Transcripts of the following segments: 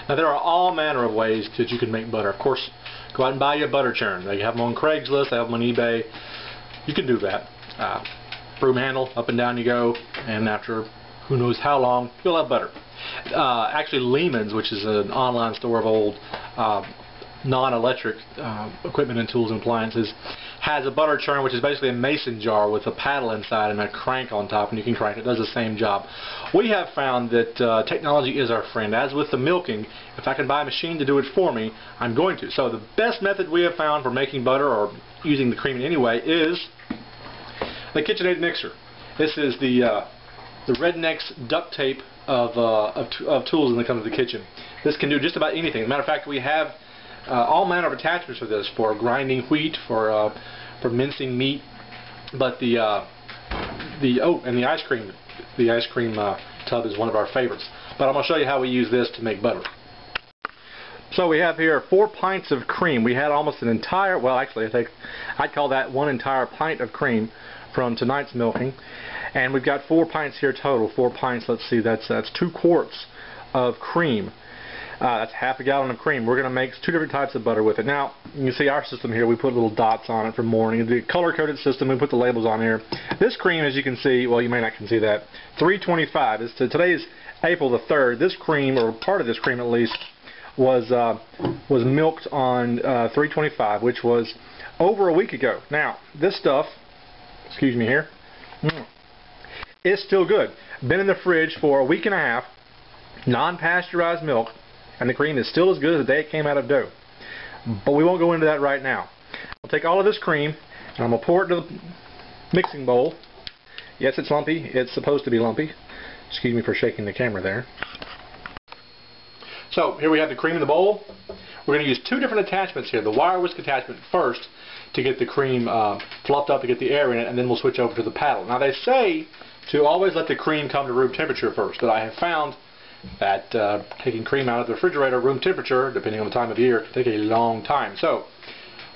Now there are all manner of ways that you can make butter. Of course, go out and buy you a butter churn. They have them on Craigslist, they have them on eBay. You can do that. Broom handle, up and down you go, and after who knows how long, you'll have butter. Actually, Lehman's, which is an online store of old non-electric equipment and tools and appliances, has a butter churn, which is basically a mason jar with a paddle inside and a crank on top, and you can crank it. It does the same job. We have found that technology is our friend. As with the milking, if I can buy a machine to do it for me, I'm going to. So the best method we have found for making butter or using the cream in any way is the KitchenAid mixer. This is the Redneck's duct tape of tools when they come to the kitchen. This can do just about anything. As a matter of fact, we have all manner of attachments for this, for grinding wheat, for mincing meat. But the ice cream tub is one of our favorites. But I'm going to show you how we use this to make butter. So we have here 4 pints of cream. We had almost an entire, well actually I think I'd call that one entire pint of cream from tonight's milking. And we've got 4 pints here total. 4 pints, let's see, that's 2 quarts of cream. That's half a gallon of cream. We're going to make 2 different types of butter with it. Now, you can see our system here, we put little dots on it for morning. The color-coded system, we put the labels on here. This cream, as you can see, well, you may not can see that, 325. Today's April the 3rd. This cream, or part of this cream at least, was milked on 325, which was over a week ago. Now, this stuff, excuse me here, it's still good. Been in the fridge for a week and a half, non-pasteurized milk, and the cream is still as good as the day it came out of dough. But we won't go into that right now. I'll take all of this cream and I'm going to pour it into the mixing bowl. Yes, it's lumpy. It's supposed to be lumpy. Excuse me for shaking the camera there. So here we have the cream in the bowl. We're going to use 2 different attachments here. The wire whisk attachment first to get the cream fluffed up, to get the air in it, and then we'll switch over to the paddle. Now they say to always let the cream come to room temperature first, but I have found that taking cream out of the refrigerator room temperature, depending on the time of year, can take a long time. So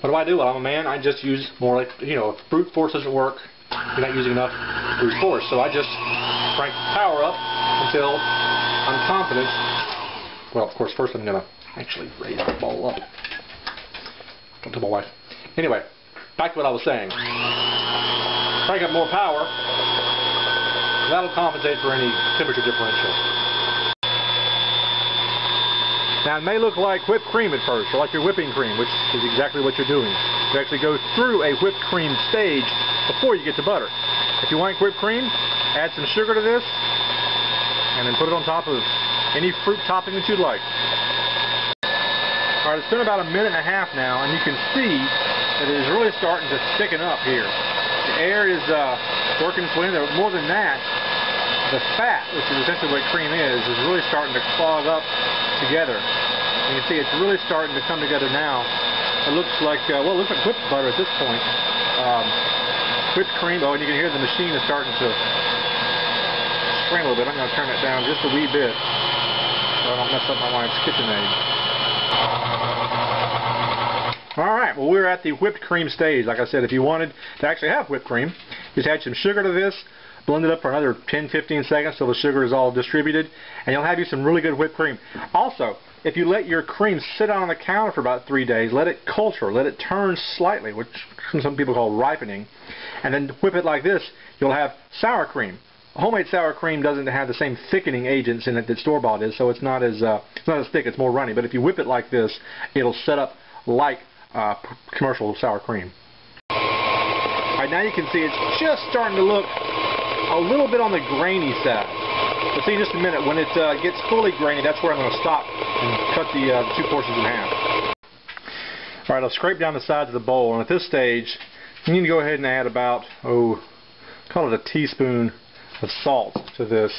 what do? Well, I'm a man. I just use more like, you know, if brute force doesn't work, you're not using enough brute force. So I just crank the power up until I'm confident. Well, of course, first I'm going to actually raise the bowl up. Don't tell my wife. Anyway, back to what I was saying. Crank up more power. That'll compensate for any temperature differential. Now it may look like whipped cream at first, or like your whipping cream, which is exactly what you're doing. You actually go through a whipped cream stage before you get to butter. If you want whipped cream, add some sugar to this, and then put it on top of any fruit topping that you'd like. Alright, it's been about a minute and a half now, and you can see that it is really starting to thicken up here. The air is working its way in there. More than that, the fat, which is essentially what cream is really starting to clog up together. And you can see it's really starting to come together now. It looks like, well, it looks like whipped butter at this point. Whipped cream, oh, and you can hear the machine is starting to strain a little bit. I'm going to turn it down just a wee bit so I don't mess up my wife's KitchenAid. Alright, well, we're at the whipped cream stage. Like I said, if you wanted to actually have whipped cream, just add some sugar to this, blend it up for another 10-15 seconds till the sugar is all distributed, and you'll have you some really good whipped cream. Also, if you let your cream sit on the counter for about 3 days, let it culture, let it turn slightly, which some people call ripening, and then whip it like this, you'll have sour cream. Homemade sour cream doesn't have the same thickening agents in it that store-bought is, so it's not as thick, it's more runny. But if you whip it like this, it'll set up like commercial sour cream. Alright, now you can see it's just starting to look a little bit on the grainy side. We'll see in just a minute. When it gets fully grainy, that's where I'm going to stop and cut the 2 portions in half. Alright, I'll scrape down the sides of the bowl, and at this stage, you need to go ahead and add about, call it a teaspoon of salt to this,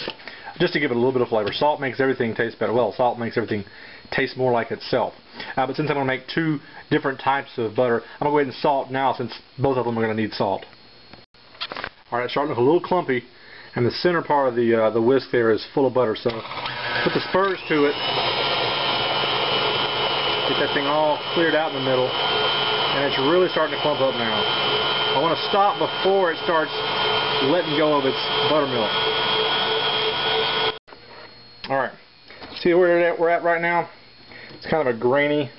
just to give it a little bit of flavor. Salt makes everything taste better. Well, salt makes everything taste more like itself. But since I'm going to make 2 different types of butter, I'm going to go ahead and salt now, since both of them are going to need salt. Alright, it's starting to look a little clumpy, and the center part of the whisk there is full of butter, so put the spurs to it, get that thing all cleared out in the middle, and it's really starting to clump up now. I want to stop before it starts letting go of its buttermilk. Alright, see See where we're at right now? It's kind of a grainy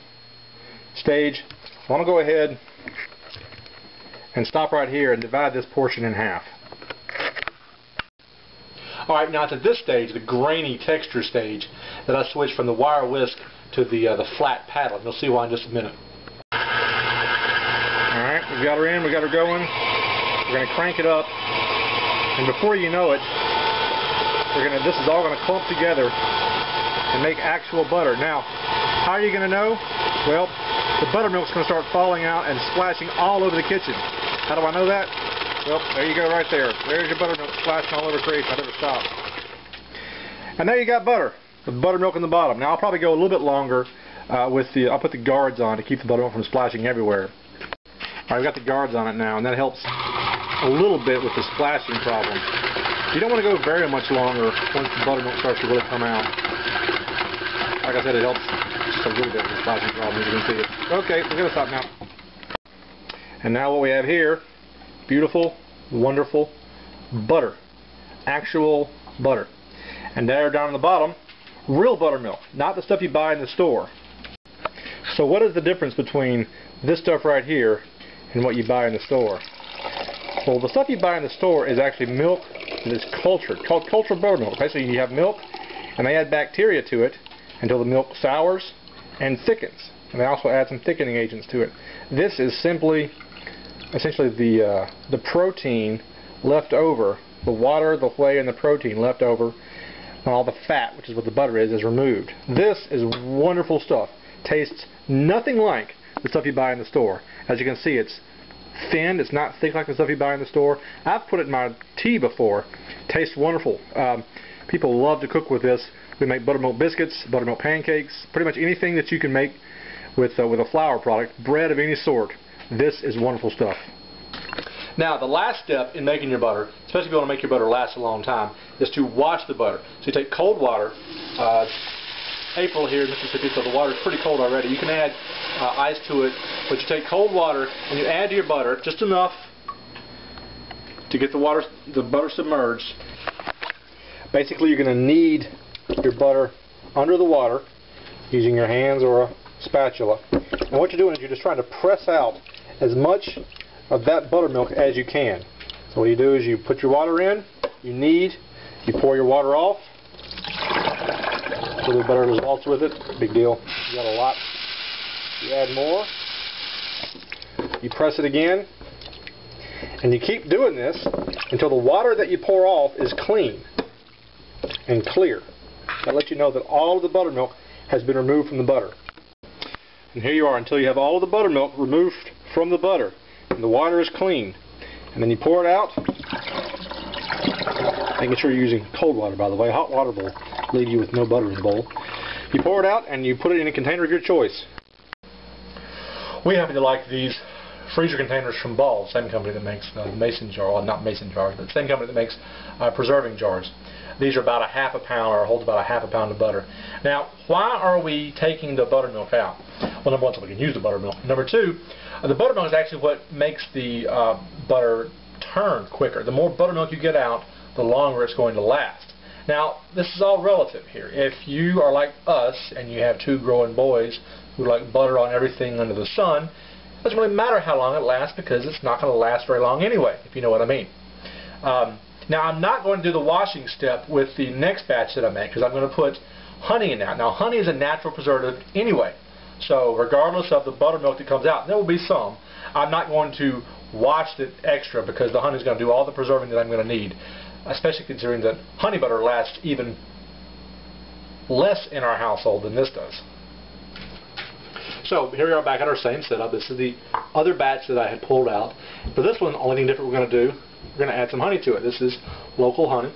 stage. I want to go ahead and stop right here and divide this portion in half. Alright, now to this stage, the grainy texture stage, that I switched from the wire whisk to the flat paddle. You'll see why in just a minute. Alright, we've got her in, we've got her going. We're going to crank it up, and before you know it, this is all going to clump together and make actual butter. Now, how are you going to know? Well, the buttermilk's going to start falling out and splashing all over the kitchen. How do I know that? Well, there you go right there. There's your buttermilk splashing all over creation. I never stop. And there you got butter. The buttermilk in the bottom. Now I'll probably go a little bit longer I'll put the guards on to keep the buttermilk from splashing everywhere. Alright, I've got the guards on it now, and that helps a little bit with the splashing problem. You don't want to go very much longer once the buttermilk starts to really come out. Like I said, it helps just a little bit with the splashing problem, as you can see it. Okay, we're going to stop now. And now what we have here, beautiful, wonderful butter. Actual butter. And there down on the bottom, real buttermilk, not the stuff you buy in the store. So what is the difference between this stuff right here and what you buy in the store? Well, the stuff you buy in the store is actually milk that is cultured, called cultured buttermilk. Basically, you have milk, and they add bacteria to it until the milk sours and thickens. And they also add some thickening agents to it. This is essentially the protein left over, the water, the whey, and the protein left over, and all the fat, which is what the butter is removed. This is wonderful stuff. Tastes nothing like the stuff you buy in the store. As you can see, it's thin, it's not thick like the stuff you buy in the store. I've put it in my tea before. Tastes wonderful. People love to cook with this. We make buttermilk biscuits, buttermilk pancakes, pretty much anything that you can make with a flour product, bread of any sort. This is wonderful stuff. Now, the last step in making your butter, especially if you want to make your butter last a long time, is to wash the butter. So you take cold water. April here in Mississippi, so the water is pretty cold already. You can add ice to it, but you take cold water and you add to your butter just enough to get the butter submerged. Basically, you're going to knead your butter under the water using your hands or a spatula. And what you're doing is you're just trying to press out as much of that buttermilk as you can. So what you do is you put your water in, you knead, you pour your water off. A little butter dissolves with it, big deal. You got a lot. You add more. You press it again. And you keep doing this until the water that you pour off is clean and clear. That lets you know that all of the buttermilk has been removed from the butter. And here you are until you have all of the buttermilk removed from the butter. And the water is clean. And then you pour it out. Making sure you're using cold water, by the way. Hot water will leave you with no butter in the bowl. You pour it out and you put it in a container of your choice. We happen to like these freezer containers from Ball, same company that makes mason jar, well, not mason jars, but the same company that makes preserving jars. These are about a half a pound, or hold about a half a pound of butter. Now, why are we taking the buttermilk out? Well, number one, so we can use the buttermilk. Number two, the buttermilk is actually what makes the butter turn quicker. The more buttermilk you get out, the longer it's going to last. Now, this is all relative here. If you are like us and you have two growing boys who like butter on everything under the sun, it doesn't really matter how long it lasts because it's not going to last very long anyway, if you know what I mean. Now, I'm not going to do the washing step with the next batch that I make because I'm going to put honey in that. Now, honey is a natural preservative anyway. So, regardless of the buttermilk that comes out, there will be some. I'm not going to wash it extra because the honey is going to do all the preserving that I'm going to need, especially considering that honey butter lasts even less in our household than this does. So, here we are back at our same setup. This is the other batch that I had pulled out. For this one, the only thing different we're going to do, we're going to add some honey to it. This is local honey.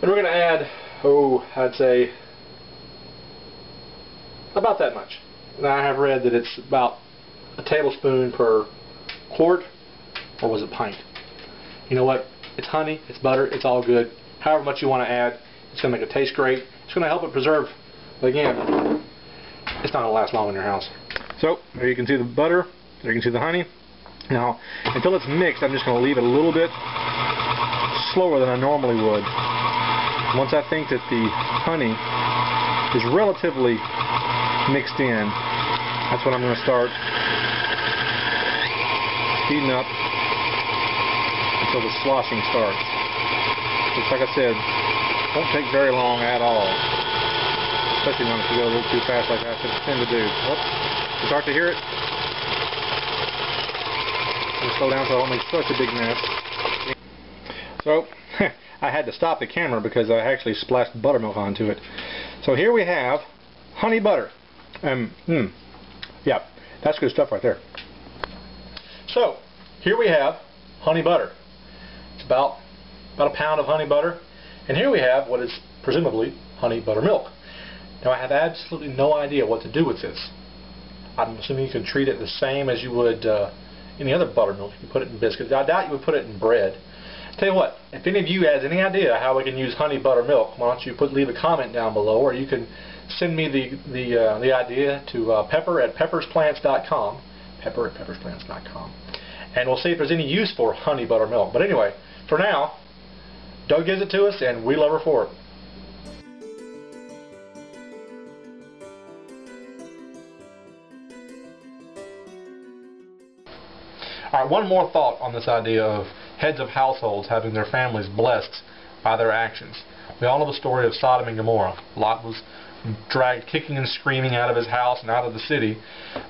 And we're going to add, I'd say about that much. Now I have read that it's about a tablespoon per quart, or was it pint? You know what? It's honey, it's butter, it's all good. However much you want to add, it's going to make it taste great. It's going to help it preserve. But again, it's not going to last long in your house. So, there you can see the butter, there you can see the honey. Now, until it's mixed, I'm just going to leave it a little bit slower than I normally would. Once I think that the honey is relatively mixed in, that's when I'm going to start heating up until the sloshing starts. Which, like I said, won't take very long at all. Especially not if you go a little too fast like I tend to do. Oops. You start to hear it. I'm going to slow down so I don't make such a big mess. So, I had to stop the camera because I actually splashed buttermilk onto it. So here we have honey butter. Yeah, that's good stuff right there. So, here we have honey butter. It's about a pound of honey butter. And here we have what is presumably honey buttermilk. Now I have absolutely no idea what to do with this. I'm assuming you can treat it the same as you would any other buttermilk. You can put it in biscuits. I doubt you would put it in bread. Tell you what, if any of you has any idea how we can use honey buttermilk, why don't you leave a comment down below, or you can send me the idea to pepper@peppersplants.com, pepper@peppersplants.com, and we'll see if there's any use for honey buttermilk. But anyway, for now, Doug gives it to us, and we love her for it. Alright, one more thought on this idea of heads of households having their families blessed by their actions. We all know the story of Sodom and Gomorrah. Lot was dragged kicking and screaming out of his house and out of the city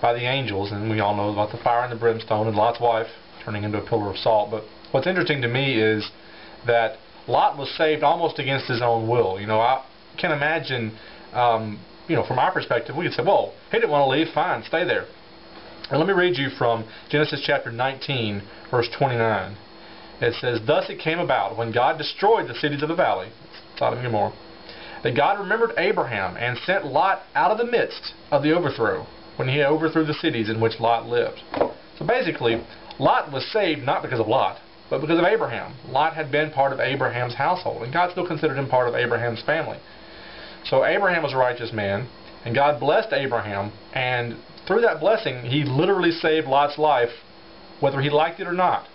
by the angels, and we all know about the fire and the brimstone and Lot's wife turning into a pillar of salt. But what's interesting to me is that Lot was saved almost against his own will. You know, I can imagine, you know, from our perspective, we could say, well, he didn't want to leave, fine, stay there. And let me read you from Genesis chapter 19, verse 29. It says, "Thus it came about, when God destroyed the cities of the valley," Sodom and Gomorrah, "that God remembered Abraham, and sent Lot out of the midst of the overthrow, when he overthrew the cities in which Lot lived." So basically, Lot was saved not because of Lot, but because of Abraham. Lot had been part of Abraham's household, and God still considered him part of Abraham's family. So Abraham was a righteous man, and God blessed Abraham, and through that blessing, he literally saved Lot's life, whether he liked it or not.